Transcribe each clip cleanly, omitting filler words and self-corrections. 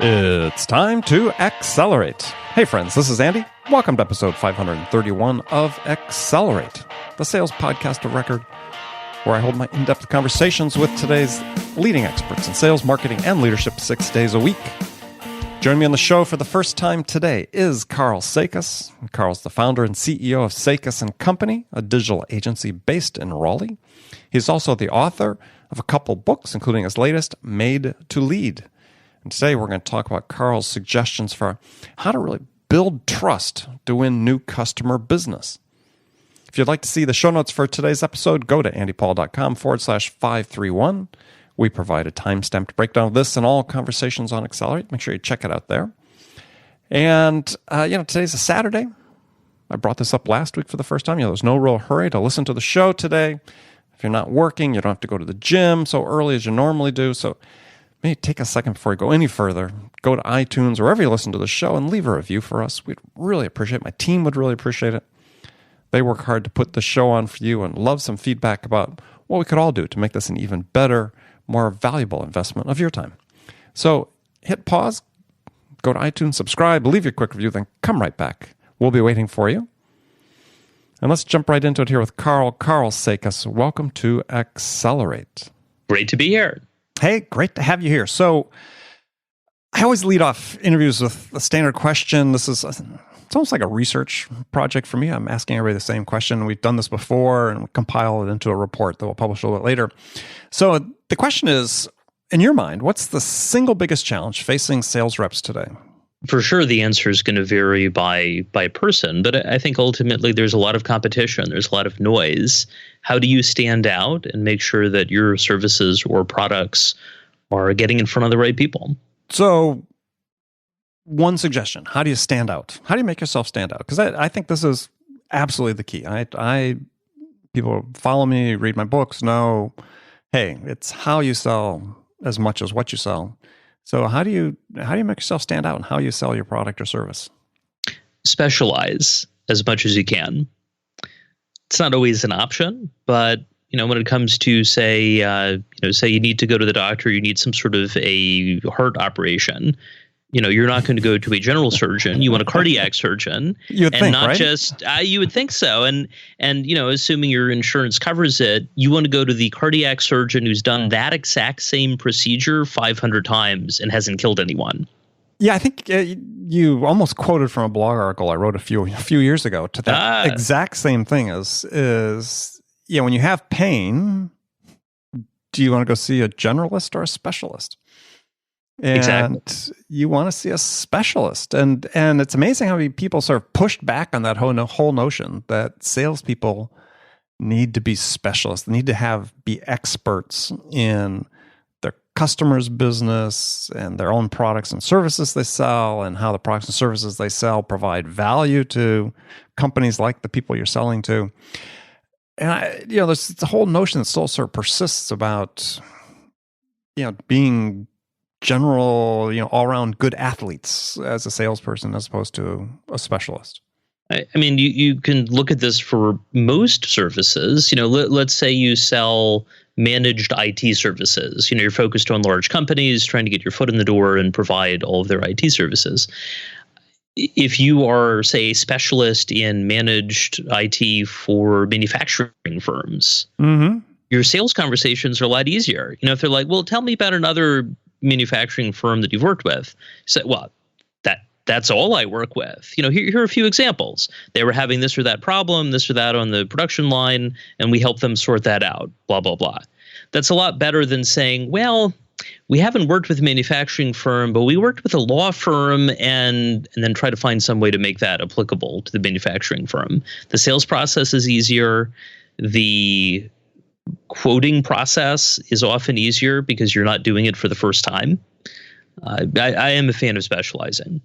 It's time to accelerate. Hey friends, this is Andy. Welcome to episode 531 of Accelerate, the sales podcast of record, where I hold my in-depth conversations with today's leading experts in sales, marketing, and leadership 6 days a week. Joining me on the show for the first time today is Karl Sakas. Karl's the founder and CEO of Sakas Company, a digital agency based in Raleigh. He's also the author of a couple books, including his latest, Made to Lead. And today we're going to talk about Karl's suggestions for how to really build trust to win new customer business. If you'd like to see the show notes for today's episode, go to andypaul.com/531. We provide a time-stamped breakdown of this and all conversations on Accelerate. Make sure you check it out there. And, today's a Saturday. I brought this up last week for the first time. There's no real hurry to listen to the show today. If you're not working, you don't have to go to the gym so early as you normally do. So maybe take a second before you go any further. Go to iTunes or wherever you listen to the show and leave a review for us. We'd really appreciate it. My team would really appreciate it. They work hard to put the show on for you and love some feedback about what we could all do to make this an even better, more valuable investment of your time. So hit pause, go to iTunes, subscribe, leave your quick review, then come right back. We'll be waiting for you. And let's jump right into it here with Karl Sakas. Welcome to Accelerate. Great to be here. Hey, great to have you here. So I always lead off interviews with a standard question. It's almost like a research project for me. I'm asking everybody the same question. We've done this before and we compile it into a report that we'll publish a little bit later. So the question is, in your mind, what's the single biggest challenge facing sales reps today? For sure, the answer is going to vary by person, but I think ultimately there's a lot of competition. There's a lot of noise. How do you stand out and make sure that your services or products are getting in front of the right people? So one suggestion, how do you stand out? How do you make yourself stand out? Because I think this is absolutely the key. People follow me, read my books, know, hey, it's how you sell as much as what you sell. So how do you make yourself stand out and how you sell your product or service? Specialize as much as you can. It's not always an option, but when it comes to say you need to go to the doctor, you need some sort of a heart operation. You're not going to go to a general surgeon. You want a cardiac surgeon, you would and think, not right? just. You would think so, and assuming your insurance covers it, you want to go to the cardiac surgeon who's done that exact same procedure 500 times and hasn't killed anyone. Yeah, I think you almost quoted from a blog article I wrote a few years ago to that exact same thing. Is when you have pain, do you want to go see a generalist or a specialist? And exactly. You want to see a specialist. And it's amazing how many people sort of pushed back on that whole notion that salespeople need to be specialists. They need to be experts in their customers' business and their own products and services they sell and how the products and services they sell provide value to companies like the people you're selling to. And there's the whole notion that still sort of persists about, being general, all-around good athletes as a salesperson as opposed to a specialist. I mean, you can look at this for most services. Let's say you sell managed IT services. You're focused on large companies, trying to get your foot in the door and provide all of their IT services. If you are, say, a specialist in managed IT for manufacturing firms, your sales conversations are a lot easier. If they're like, well, tell me about another manufacturing firm that you've worked with. So, well, that's all I work with. Here are a few examples. They were having this or that problem, this or that on the production line, and we helped them sort that out, blah, blah, blah. That's a lot better than saying, well, we haven't worked with a manufacturing firm, but we worked with a law firm and then try to find some way to make that applicable to the manufacturing firm. The sales process is easier. The quoting process is often easier because you're not doing it for the first time. I am a fan of specializing.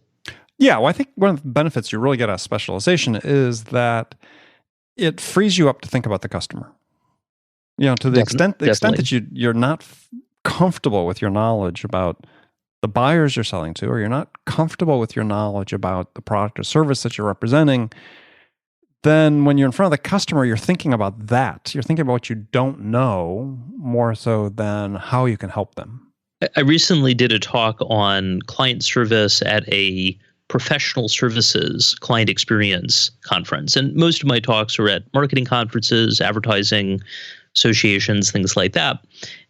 Yeah, well, I think one of the benefits you really get out of specialization is that it frees you up to think about the customer. To the extent that you're not comfortable with your knowledge about the buyers you're selling to, or you're not comfortable with your knowledge about the product or service that you're representing, then when you're in front of the customer, you're thinking about that. You're thinking about what you don't know more so than how you can help them. I recently did a talk on client service at a professional services client experience conference. And most of my talks are at marketing conferences, advertising associations, things like that.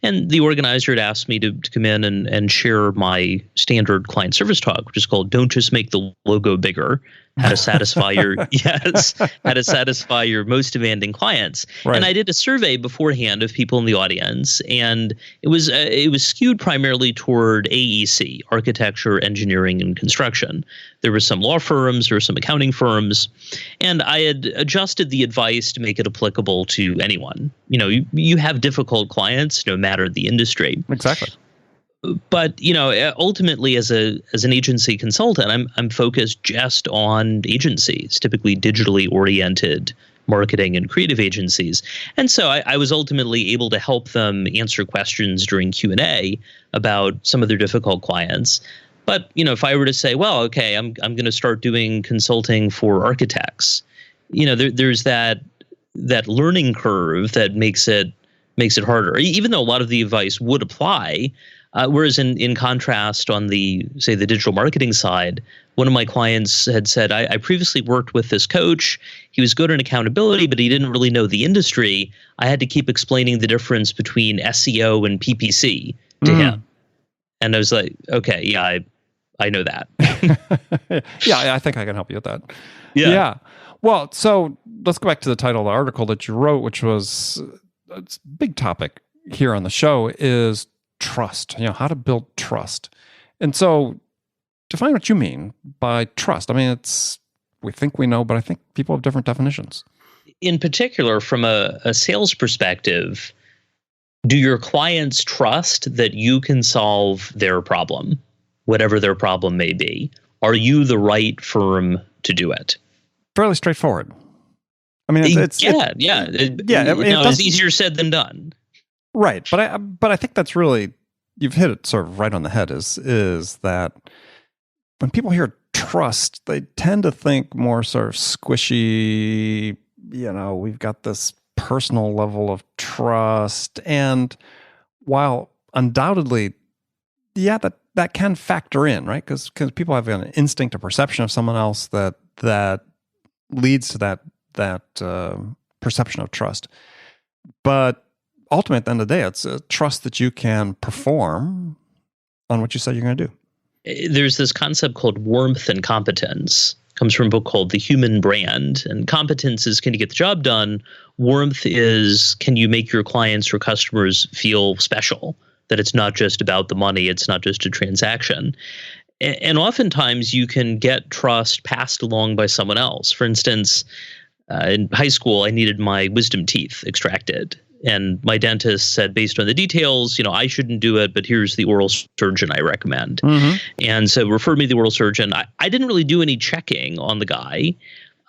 And the organizer had asked me to come in and share my standard client service talk, which is called "Don't Just Make the Logo Bigger: How to Satisfy Your how to satisfy your most demanding clients." Right. And I did a survey beforehand of people in the audience, and it was skewed primarily toward AEC, architecture, engineering, and construction. There were some law firms, there were some accounting firms, and I had adjusted the advice to make it applicable to anyone. You have difficult clients, no matter the industry. Exactly. But ultimately, as an agency consultant, I'm focused just on agencies, typically digitally oriented marketing and creative agencies. And so I was ultimately able to help them answer questions during Q&A about some of their difficult clients. But if I were to say, well, okay, I'm going to start doing consulting for architects, there's that learning curve that makes it harder, even though a lot of the advice would apply. Whereas in contrast, on the digital marketing side, one of my clients had said, I previously worked with this coach. He was good in accountability, but he didn't really know the industry. I had to keep explaining the difference between SEO and PPC to him. And I was like, okay, yeah, I know that. Yeah, I think I can help you with that. Yeah. Well, so let's go back to the title of the article that you wrote, which was a big topic here on the show is trust, how to build trust. And so define what you mean by trust. I mean, we think we know, but I think people have different definitions. In particular, from a sales perspective, do your clients trust that you can solve their problem, whatever their problem may be? Are you the right firm to do it? Fairly straightforward. I mean, it's easier said than done. Right, but I think that's really, you've hit it sort of right on the head. Is that when people hear trust, they tend to think more sort of squishy. We've got this personal level of trust, and while undoubtedly, that can factor in, right? Because people have an instinct, a perception of someone else that leads to that perception of trust, but ultimately, at the end of the day, it's a trust that you can perform on what you said you're going to do. There's this concept called warmth and competence. It comes from a book called The Human Brand. And competence is, can you get the job done? Warmth is, can you make your clients or customers feel special? That it's not just about the money, it's not just a transaction. And oftentimes you can get trust passed along by someone else. For instance, in high school, I needed my wisdom teeth extracted. And my dentist said, based on the details, I shouldn't do it, but here's the oral surgeon I recommend. Mm-hmm. And so referred me to the oral surgeon. I didn't really do any checking on the guy.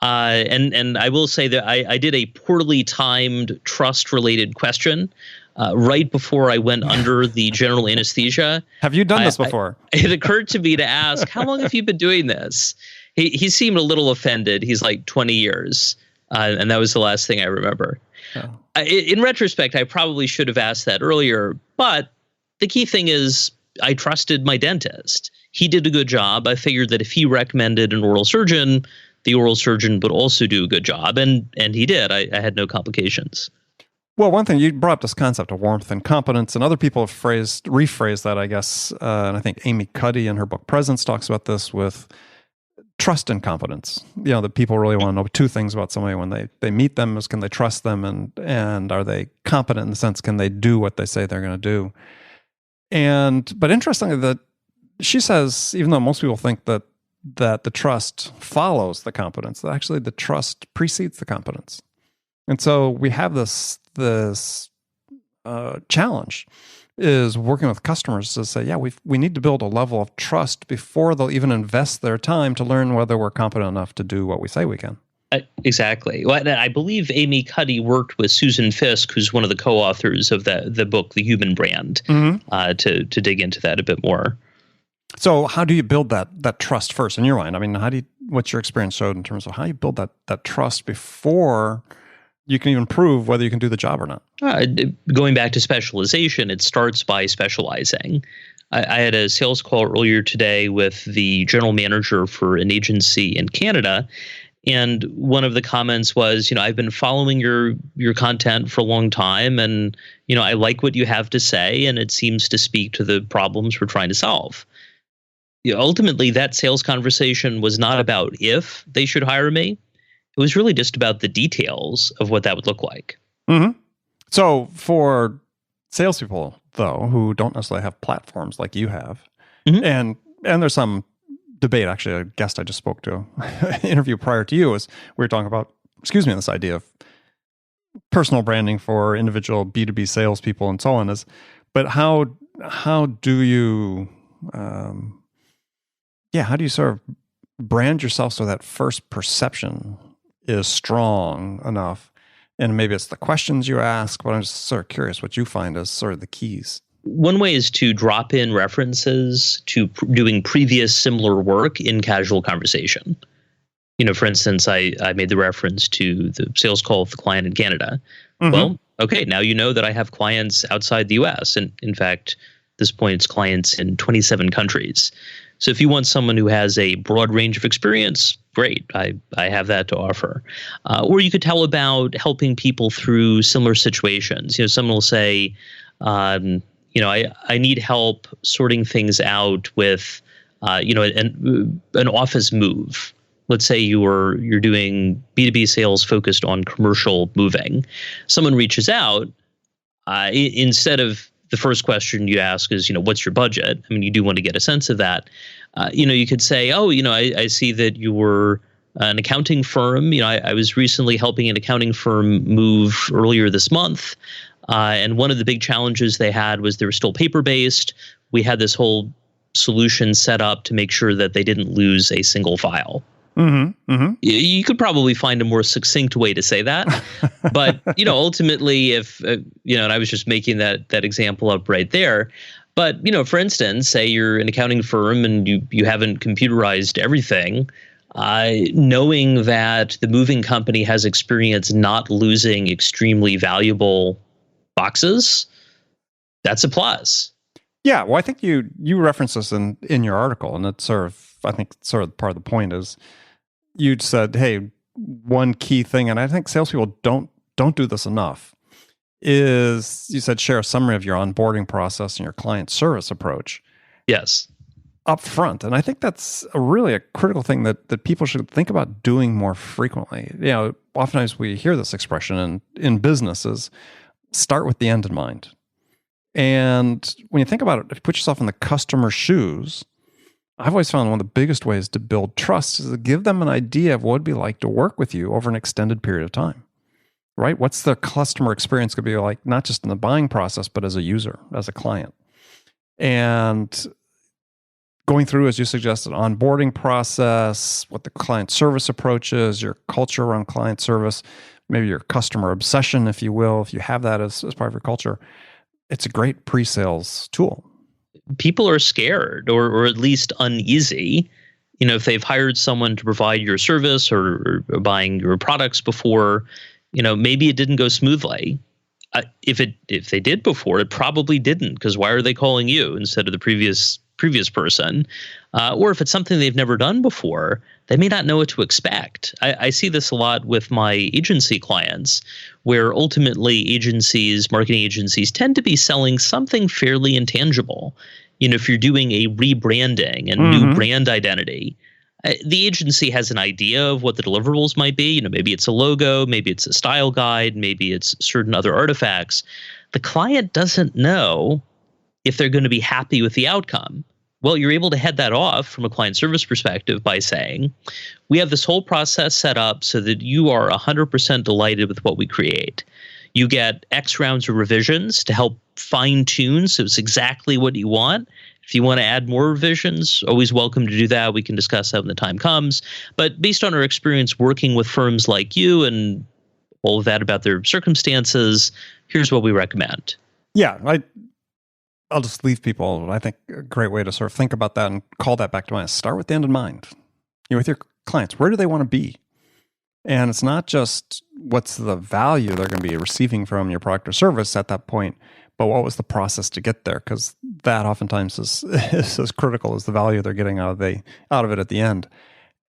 And I will say that I did a poorly timed trust-related question right before I went under the general anesthesia. Have you done this before? It occurred to me to ask, how long have you been doing this? He seemed a little offended. He's like 20 years. And that was the last thing I remember. Oh. In retrospect, I probably should have asked that earlier, but the key thing is I trusted my dentist. He did a good job. I figured that if he recommended an oral surgeon, the oral surgeon would also do a good job, and he did. I had no complications. Well, one thing, you brought up this concept of warmth and competence, and other people have rephrased that, I guess, and I think Amy Cuddy in her book Presence talks about this with trust and competence. That people really want to know two things about somebody when they meet them is, can they trust them, and are they competent in the sense, can they do what they say they're going to do? But interestingly, that she says, even though most people think that the trust follows the competence, that actually the trust precedes the competence. And so we have this challenge is working with customers to say, yeah, we need to build a level of trust before they'll even invest their time to learn whether we're competent enough to do what we say we can. Exactly. Well, I believe Amy Cuddy worked with Susan Fisk, who's one of the co-authors of the book, The Human Brand, to dig into that a bit more. So how do you build that trust first in your mind? I mean, how do what your experience showed in terms of how you build that trust before you can even prove whether you can do the job or not? Going back to specialization, it starts by specializing. I had a sales call earlier today with the general manager for an agency in Canada. And one of the comments was, I've been following your content for a long time, and, I like what you have to say, and it seems to speak to the problems we're trying to solve. Ultimately, that sales conversation was not about if they should hire me. It was really just about the details of what that would look like. Mm-hmm. So for salespeople, though, who don't necessarily have platforms like you have, mm-hmm. and there's some debate, actually, a guest I just spoke to, interview prior to you, was we were talking about, this idea of personal branding for individual B2B salespeople and so on. But how do you, how do you sort of brand yourself so that first perception is strong enough? And maybe it's the questions you ask, but I'm just sort of curious what you find as sort of the keys. One way is to drop in references to doing previous similar work in casual conversation. For instance, I made the reference to the sales call with the client in Canada. Mm-hmm. Well, okay, now you know that I have clients outside the US. And in fact, at this point, it's clients in 27 countries. So if you want someone who has a broad range of experience, great, I have that to offer. Or you could tell about helping people through similar situations. Someone will say, I need help sorting things out with, an office move. Let's say you're doing B2B sales focused on commercial moving. Someone reaches out, instead of the first question you ask is, what's your budget? I mean, you do want to get a sense of that. You could say, I see that you were an accounting firm. I was recently helping an accounting firm move earlier this month. And one of the big challenges they had was they were still paper-based. We had this whole solution set up to make sure that they didn't lose a single file. Mm-hmm, mm-hmm. You could probably find a more succinct way to say that. But, ultimately, if, and I was just making that example up right there. But, for instance, say you're an accounting firm and you haven't computerized everything, knowing that the moving company has experience not losing extremely valuable boxes, that's a plus. Yeah, well, I think you referenced this in your article, and it's I think part of the point is you said, hey, one key thing, and I think salespeople don't do this enough, is you said share a summary of your onboarding process and your client service approach. Yes. Up front. And I think that's really a critical thing that people should think about doing more frequently. Oftentimes we hear this expression in businesses, start with the end in mind. And when you think about it, if you put yourself in the customer's shoes, I've always found one of the biggest ways to build trust is to give them an idea of what it'd be like to work with you over an extended period of time, right? What's the customer experience going to be like, not just in the buying process, but as a user, as a client. And going through, as you suggested, onboarding process, what the client service approach is, your culture around client service, maybe your customer obsession, if you will, if you have that as part of your culture, it's a great pre-sales tool. People are scared or at least uneasy. If they've hired someone to provide your service or buying your products before, maybe it didn't go smoothly. If they did before, it probably didn't, because why are they calling you instead of the previous person? Or if it's something they've never done before, they may not know what to expect. I see this a lot with my agency clients, where ultimately marketing agencies tend to be selling something fairly intangible. If you're doing a rebranding and new brand identity, the agency has an idea of what the deliverables might be. Maybe it's a logo, maybe it's a style guide, maybe it's certain other artifacts. The client doesn't know if they're going to be happy with the outcome. Well, you're able to head that off from a client service perspective by saying, we have this whole process set up so that you are 100% delighted with what we create. You get X rounds of revisions to help fine tune so it's exactly what you want. If you want to add more revisions, always welcome to do that. We can discuss that when the time comes. But based on our experience working with firms like you and all of that about their circumstances, here's what we recommend. Yeah, I'll just leave people. I think a great way to sort of think about that and call that back to mind is start with the end in mind. With your clients? Where do they want to be? And it's not just what's the value they're going to be receiving from your product or service at that point, but what was the process to get there? Because that oftentimes is as critical as the value they're getting out of it at the end.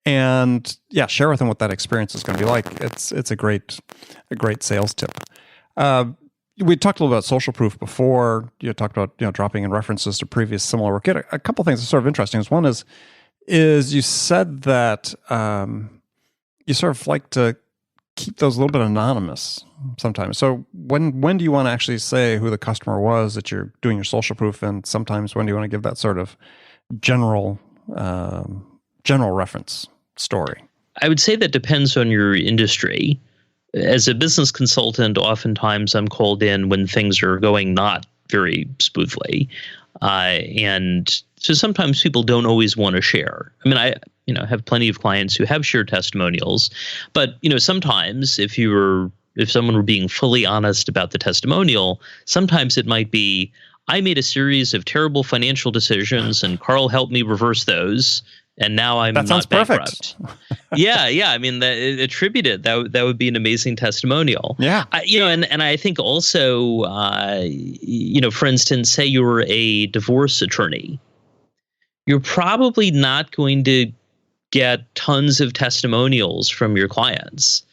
And yeah, share with them what that experience is going to be like. It's a great sales tip. We talked a little about social proof before. You talked about dropping in references to previous similar work. A couple of things that's sort of interesting. One is you said that you sort of like to keep those a little bit anonymous sometimes. So when do you want to actually say who the customer was that you're doing your social proof, and sometimes when do you want to give that sort of general reference story? I would say that depends on your industry. As a business consultant, oftentimes I'm called in when things are going not very smoothly. And so sometimes people don't always want to share. I mean, I have plenty of clients who have shared testimonials, but sometimes if someone were being fully honest about the testimonial, sometimes it might be, I made a series of terrible financial decisions and Karl helped me reverse those. And now I'm not bankrupt. Yeah. I mean, attribute it. That would be an amazing testimonial. Yeah. And I think also, for instance, say you're a divorce attorney, you're probably not going to get tons of testimonials from your clients.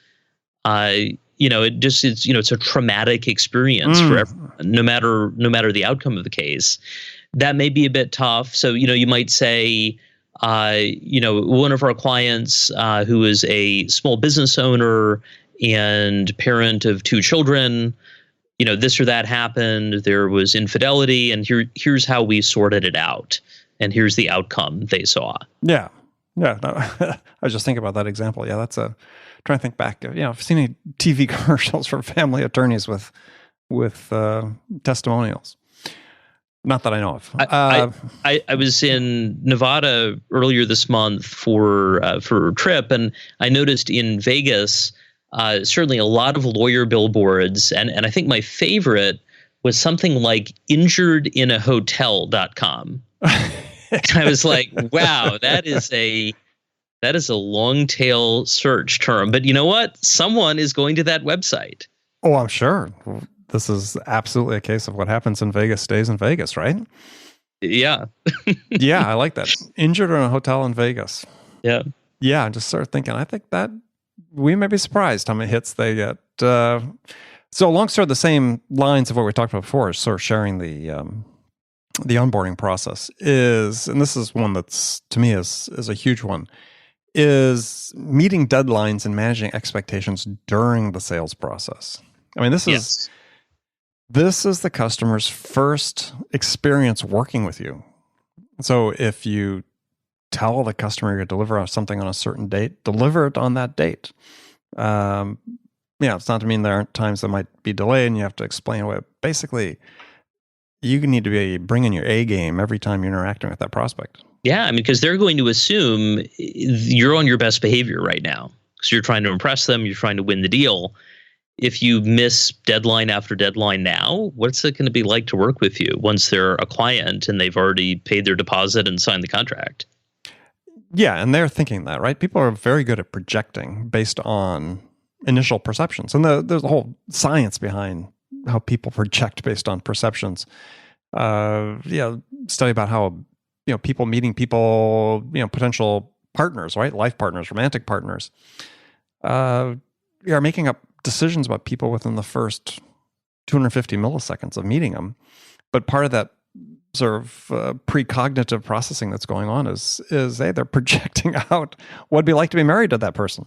It's a traumatic experience for everyone, no matter the outcome of the case. That may be a bit tough. So, you might say, one of our clients who is a small business owner and parent of 2 children, this or that happened, there was infidelity, and here's how we sorted it out, and here's the outcome they saw. Yeah. No, I was just thinking about that example. Yeah, trying to think back. I've seen any TV commercials for family attorneys with testimonials. Not that I know of. I was in Nevada earlier this month for a trip, and I noticed in Vegas certainly a lot of lawyer billboards, and I think my favorite was something like injuredinahotel.com. I was like, wow, that is a long tail search term. But you know what? Someone is going to that website. Oh, I'm sure. This is absolutely a case of what happens in Vegas stays in Vegas, right? Yeah. Yeah, I like that. Injured in a hotel in Vegas. Yeah. Yeah, I just started thinking, I think that we may be surprised how many hits they get. So along sort of the same lines of what we talked about before, is sort of sharing the onboarding process is, and this is one that's, to me, is a huge one, is meeting deadlines and managing expectations during the sales process. I mean, this is the customer's first experience working with you. So if you tell the customer you're going to deliver something on a certain date, deliver it on that date. It's not to mean there aren't times that might be delayed and you have to explain away. Basically, you need to be bringing your A game every time you're interacting with that prospect. Yeah, I mean, because they're going to assume you're on your best behavior right now because you're trying to impress them, you're trying to win the deal. If you miss deadline after deadline now, what's it going to be like to work with you once they're a client and they've already paid their deposit and signed the contract? Yeah, and they're thinking that, right? People are very good at projecting based on initial perceptions. And there's a whole science behind how people project based on perceptions. Study about how people meeting people, potential partners, right? Life partners, romantic partners, are making up decisions about people within the first 250 milliseconds of meeting them. But part of that sort of precognitive processing that's going on is they're projecting out what it'd be like to be married to that person.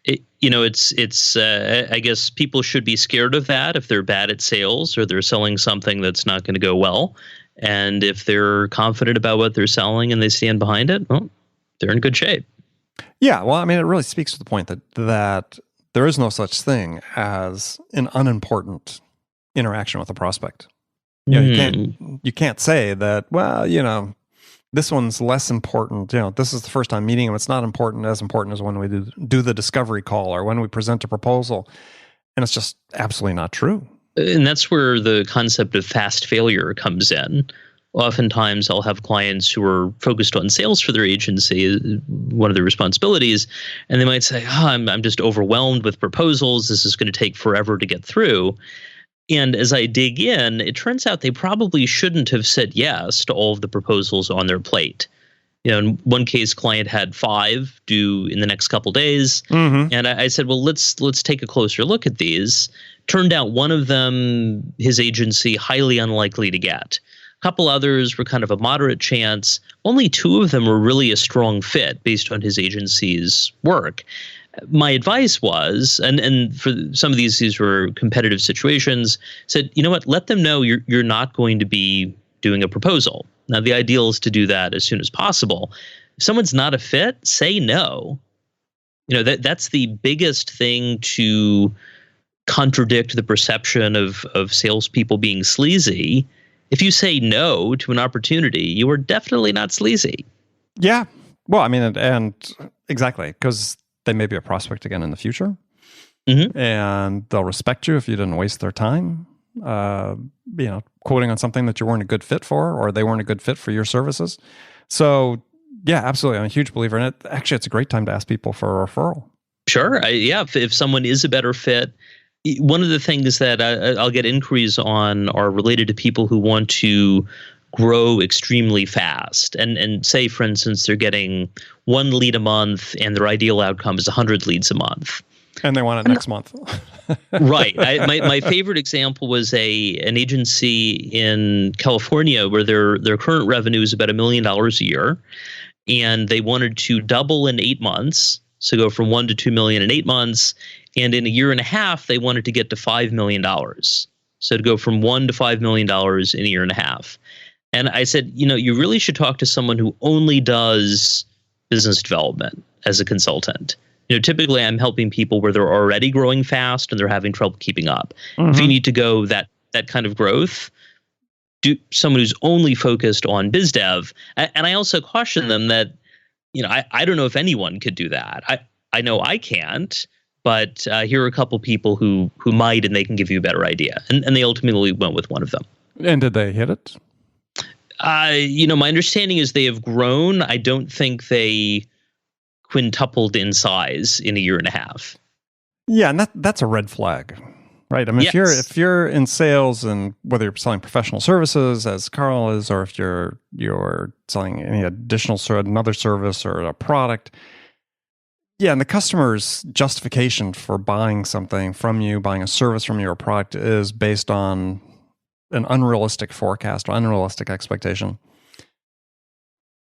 It's I guess people should be scared of that if they're bad at sales or they're selling something that's not going to go well. And if they're confident about what they're selling and they stand behind it, well, they're in good shape. Yeah, well, I mean, it really speaks to the point that there is no such thing as an unimportant interaction with a prospect. You can't say that, well, this one's less important. This is the first time meeting him. It's not as important as when we do the discovery call or when we present a proposal. And it's just absolutely not true. And that's where the concept of fast failure comes in. Oftentimes, I'll have clients who are focused on sales for their agency, one of their responsibilities, and they might say, I'm just overwhelmed with proposals. This is going to take forever to get through. And as I dig in, it turns out they probably shouldn't have said yes to all of the proposals on their plate. In one case, client had 5 due in the next couple days, and I said, well, let's take a closer look at these. Turned out one of them, his agency, highly unlikely to get. A couple others were kind of a moderate chance. Only 2 of them were really a strong fit based on his agency's work. My advice was, and for some of these were competitive situations, said, you know what, let them know you're not going to be doing a proposal. Now, the ideal is to do that as soon as possible. If someone's not a fit, say no. That's the biggest thing to contradict the perception of salespeople being sleazy. If you say no to an opportunity, you are definitely not sleazy. Yeah. Well, I mean, and exactly, because they may be a prospect again in the future, and they'll respect you if you didn't waste their time, quoting on something that you weren't a good fit for, or they weren't a good fit for your services. So, yeah, absolutely. I'm a huge believer in it. Actually, it's a great time to ask people for a referral. Sure. If someone is a better fit, one of the things that I'll get inquiries on are related to people who want to grow extremely fast. And say, for instance, they're getting 1 lead a month and their ideal outcome is 100 leads a month. And they want it next month. Right. My favorite example was an agency in California where their current revenue is about $1 million a year. And they wanted to double in 8 months. So go from 1 to 2 million in 8 months. And in a year and a half, they wanted to get to $5 million. So to go from $1 to $5 million in a year and a half. And I said, you really should talk to someone who only does business development as a consultant. Typically I'm helping people where they're already growing fast and they're having trouble keeping up. If you need to go that kind of growth, do someone who's only focused on biz dev. And I also caution them that, I don't know if anyone could do that. I know I can't, but here are a couple people who might, and they can give you a better idea. And they ultimately went with one of them. And did they hit it? My understanding is they have grown. I don't think they quintupled in size in a year and a half. Yeah, and that's a red flag, right? I mean, yes. if you're in sales, and whether you're selling professional services as Karl is, or if you're selling any additional another service or a product, yeah, and the customer's justification for buying something from you, buying a service from you or product, is based on an unrealistic forecast or unrealistic expectation.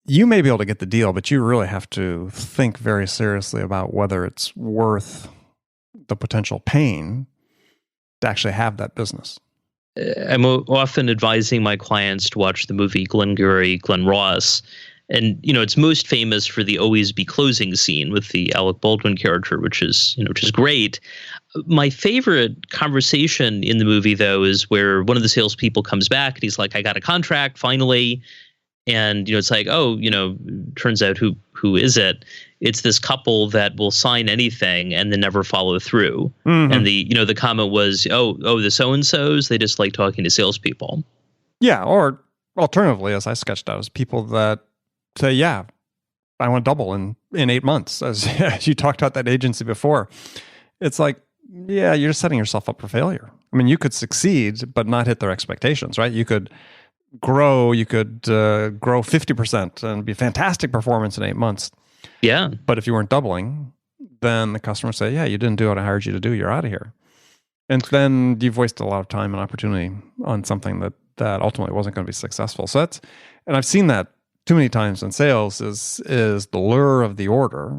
You may be able to get the deal, but you really have to think very seriously about whether it's worth the potential pain to actually have that business. I'm often advising my clients to watch the movie Glengarry Glen Ross. And, it's most famous for the always be closing scene with the Alec Baldwin character, which is great. My favorite conversation in the movie, though, is where one of the salespeople comes back and he's like, I got a contract finally. And, it's like, turns out who is it? It's this couple that will sign anything and then never follow through. And the comment was, the so-and-sos, they just like talking to salespeople. Yeah. Or alternatively, as I sketched out, is people that say, yeah, I want to double in 8 months. As you talked about that agency before, it's like, yeah, you're just setting yourself up for failure. I mean, you could succeed, but not hit their expectations, right? You could grow 50% and be a fantastic performance in 8 months. Yeah. But if you weren't doubling, then the customer say, yeah, you didn't do what I hired you to do. You're out of here. And then you've wasted a lot of time and opportunity on something that ultimately wasn't going to be successful. So and I've seen that too many times in sales, is the lure of the order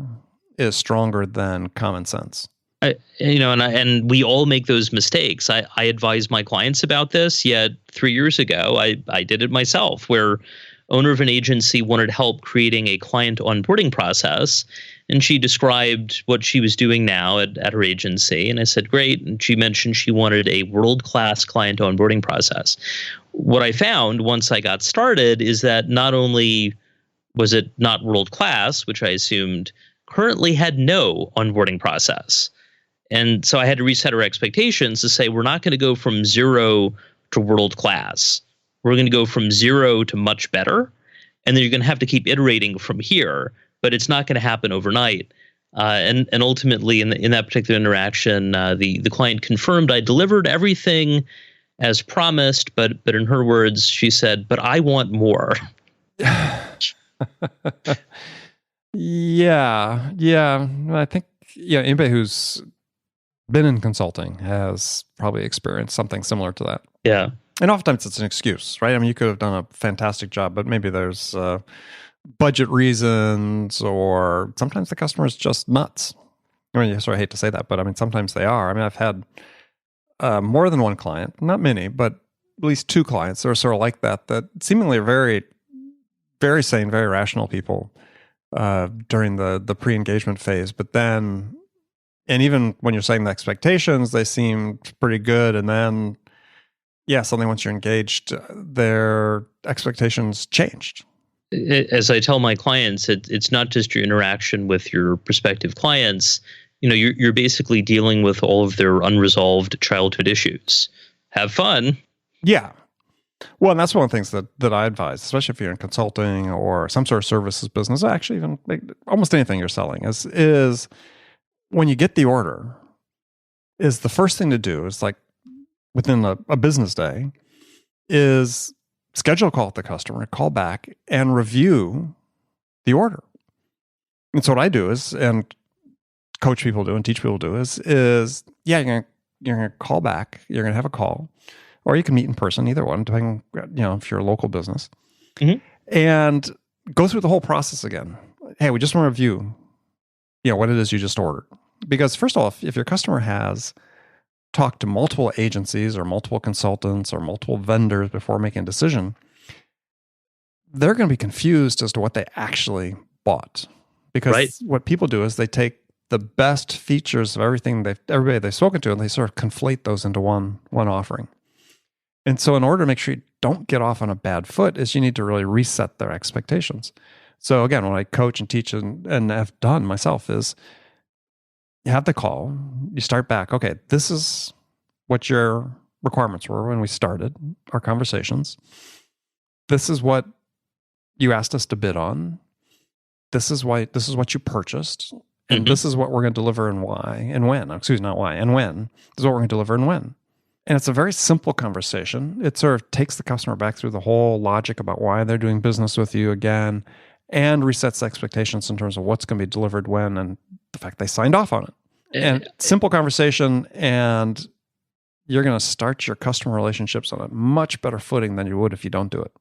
is stronger than common sense. And we all make those mistakes. I advise my clients about this, yet 3 years ago, I did it myself, where owner of an agency wanted help creating a client onboarding process. And she described what she was doing now at her agency. And I said, great. And she mentioned she wanted a world-class client onboarding process. What I found once I got started is that not only was it not world-class, which I assumed, currently had no onboarding process. And so I had to reset our expectations to say, we're not going to go from 0 to world-class. we're going to go from zero to much better. And then you're going to have to keep iterating from here, but it's not going to happen overnight. And ultimately, in that particular interaction, the client confirmed I delivered everything as promised, but in her words, she said, "But I want more." Yeah. I think anybody who's been in consulting has probably experienced something similar to that. Yeah. And oftentimes it's an excuse, right? I mean, you could have done a fantastic job, but maybe there's budget reasons, or sometimes the customer is just nuts. I mean, I hate to say that, but I mean, sometimes they are. I mean, I've had more than one client, not many, but at least two clients that are sort of like that seemingly are very, very sane, very rational people during the pre-engagement phase. But then, and even when you're setting the expectations, they seemed pretty good. And then, suddenly once you're engaged, their expectations changed. As I tell my clients, it's not just your interaction with your prospective clients. You're basically dealing with all of their unresolved childhood issues. Have fun. Yeah. Well, and that's one of the things that I advise, especially if you're in consulting or some sort of services business, actually even almost anything you're selling, is when you get the order, is the first thing to do is like within a business day is schedule a call with the customer, call back and review the order. And so what I do is, and coach people do and teach people do is you're gonna call back, you're gonna have a call, or you can meet in person, either one, depending, if you're a local business, and go through the whole process again. Hey, we just want to review, what it is you just ordered. Because first of all, if your customer has talked to multiple agencies or multiple consultants or multiple vendors before making a decision, they're going to be confused as to what they actually bought. Because what people do is they take the best features of everybody they've spoken to, and they sort of conflate those into one offering. And so in order to make sure you don't get off on a bad foot, is you need to really reset their expectations. So again, when I coach and teach and have done myself is, you have the call, you start back, okay, this is what your requirements were when we started our conversations. This is what you asked us to bid on. This is what you purchased. And this is what we're going to deliver and why and when. Excuse me, not why, and when. This is what we're going to deliver and when. And it's a very simple conversation. It sort of takes the customer back through the whole logic about why they're doing business with you again, and resets expectations in terms of what's going to be delivered when, and the fact they signed off on it. And simple conversation, and you're going to start your customer relationships on a much better footing than you would if you don't do it.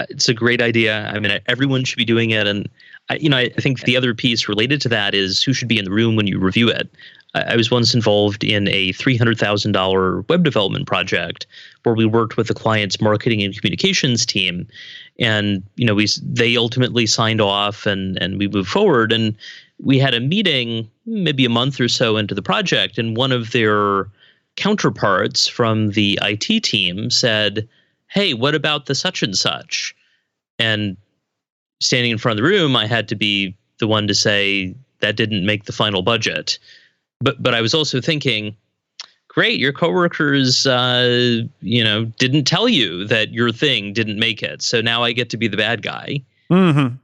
It's a great idea. I mean, everyone should be doing it. And, I think the other piece related to that is who should be in the room when you review it. I was once involved in a $300,000 web development project where we worked with the client's marketing and communications team. And, they ultimately signed off and we moved forward. And we had a meeting maybe a month or so into the project, and one of their counterparts from the IT team said, "Hey, what about the such and such?" And standing in front of the room, I had to be the one to say that didn't make the final budget. But I was also thinking, great, your coworkers, didn't tell you that your thing didn't make it. So now I get to be the bad guy. Mm-hmm.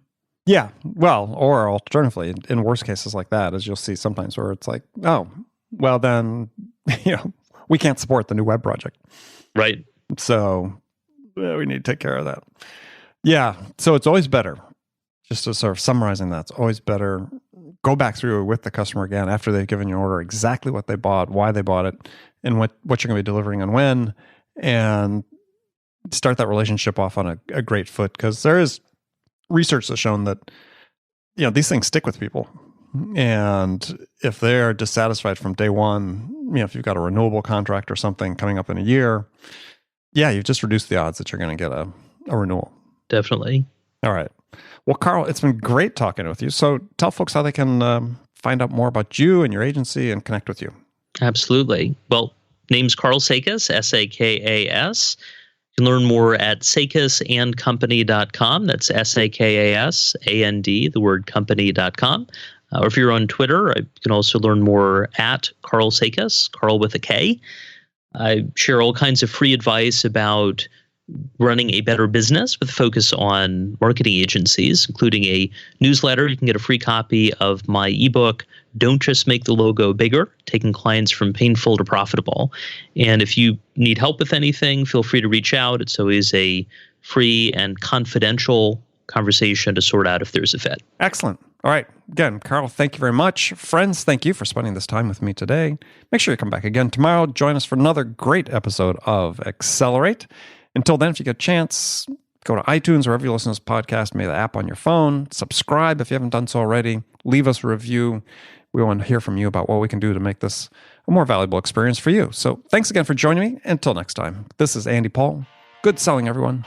Yeah. Well, or alternatively, in worst cases like that, as you'll see sometimes where it's like, oh, well then, we can't support the new web project. Right. So we need to take care of that. Yeah. So it's always better, just to sort of summarizing that, it's always better, go back through with the customer again after they've given you an order, exactly what they bought, why they bought it, and what you're going to be delivering and when, and start that relationship off on a great foot. Because there is research that's shown that, these things stick with people. And if they're dissatisfied from day one, if you've got a renewable contract or something coming up in a year, you've just reduced the odds that you're going to get a renewal. Definitely. All right. Well, Karl, it's been great talking with you. So tell folks how they can find out more about you and your agency and connect with you. Absolutely. Well, name's Karl Sakas, Sakas. You can learn more at sakasandcompany.com. That's SAKASAND, the word company.com. Or if you're on Twitter, you can also learn more at Karl Sakas, Karl with a K. I share all kinds of free advice about running a better business with a focus on marketing agencies, including a newsletter. You can get a free copy of my ebook, Don't Just Make the Logo Bigger, Taking Clients from Painful to Profitable. And if you need help with anything, feel free to reach out. It's always a free and confidential conversation to sort out if there's a fit. Excellent. All right. Again, Karl, thank you very much. Friends, thank you for spending this time with me today. Make sure you come back again tomorrow. Join us for another great episode of Accelerate. Until then, if you get a chance, go to iTunes, wherever you listen to this podcast, maybe the app on your phone. Subscribe if you haven't done so already. Leave us a review. We want to hear from you about what we can do to make this a more valuable experience for you. So thanks again for joining me. Until next time, this is Andy Paul. Good selling, everyone.